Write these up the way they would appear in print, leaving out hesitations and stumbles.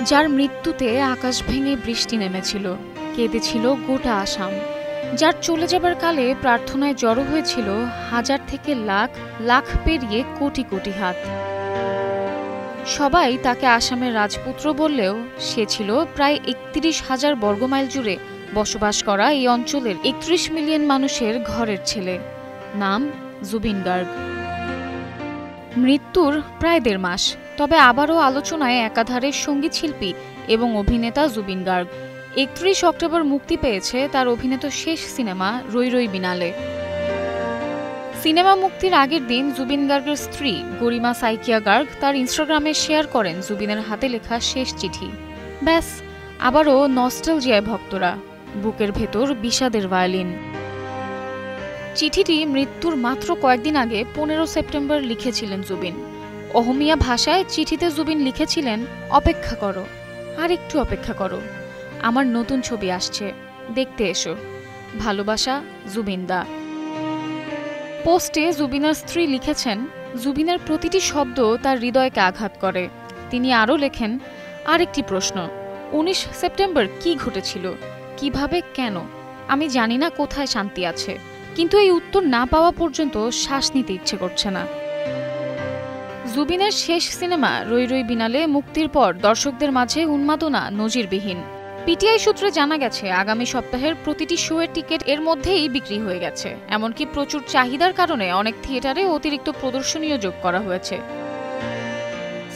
যার মৃত্যুতে আকাশ ভেঙে বৃষ্টি নেমেছিল, কেঁদেছিল গোটা আসাম, যার চলে যাবার কালে প্রার্থনায় জড়ো হয়েছিল হাজার থেকে লাখ, লাখ পেরিয়ে কোটি কোটি হাত। সবাই তাকে আসামের রাজপুত্র বললেও সে ছিল প্রায় ৩১,০০০ বর্গমাইল জুড়ে বসবাস করা এই অঞ্চলের ৩১ মিলিয়ন মানুষের ঘরের ছেলে। নাম জুবিন গার্গ। মৃত্যুর প্রায় ১.৫ মাস, তবে আবারও আলোচনায় একাধারে সঙ্গীত শিল্পী এবং অভিনেতা জুবিন গার্গ। ৩১ অক্টোবর মুক্তি পেয়েছে তার অভিনীত শেষ সিনেমা রৈ রৈ বিনালে। সিনেমা মুক্তির আগের দিন জুবিন গার্গের স্ত্রী গরিমা সাইকিয়া গার্গ তার ইনস্টাগ্রামে শেয়ার করেন জুবিনের হাতে লেখা শেষ চিঠি। ব্যাস, আবারও নস্টালজিয়ায় ভক্তরা, বুকের ভেতর বিষাদের ভায়োলিন। চিঠিটি মৃত্যুর মাত্র কয়েকদিন আগে ১৫ সেপ্টেম্বর লিখেছিলেন জুবিন। অহমিয়া ভাষায় চিঠিতে জুবিন লিখেছিলেন, অপেক্ষা করো, আর একটু অপেক্ষা করো, আমার নতুন ছবি আসছে, দেখতে এসো, ভালোবাসা জুবিন দা। পোস্টে জুবিনের স্ত্রী লিখেছেন, জুবিনের প্রতিটি শব্দ তার হৃদয়কে আঘাত করে। তিনি আরও লেখেন, আরেকটি প্রশ্ন, ১৯ সেপ্টেম্বর কি ঘটেছিল, কিভাবে, কেন? আমি জানি না কোথায় শান্তি আছে, কিন্তু এই উত্তর না পাওয়া পর্যন্ত শ্বাস নিতে ইচ্ছে করছে না। জুবিনের শেষ সিনেমা রৈ রৈ বিনালে মুক্তির পর দর্শকদের মাঝে উন্মাদনা নজিরবিহীন। পিটিআই সূত্রে জানা গেছে, আগামী সপ্তাহের প্রতিটি শোয়ের টিকিট এর মধ্যেই বিক্রি হয়ে গেছে। এমনকি প্রচুর চাহিদার কারণে অনেক থিয়েটারে অতিরিক্ত প্রদর্শনীও যোগ করা হয়েছে।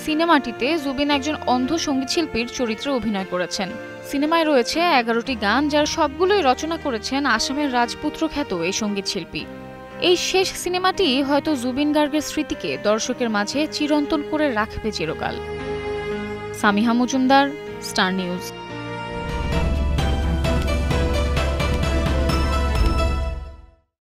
সিনেমাটিতে জুবিন একজন অন্ধ সঙ্গীতশিল্পীর চরিত্রে অভিনয় করেছেন। সিনেমায় রয়েছে ১১টি গান, যার সবগুলোই রচনা করেছেন আসামের রাজপুত্র খ্যাত এই সঙ্গীতশিল্পী। এই শেষ সিনেমাটি হয়তো জুবিন গার্গের স্মৃতিকে দর্শকের মাঝে চিরন্তন করে রাখবে চিরকাল। Samiha Majumdar, star news.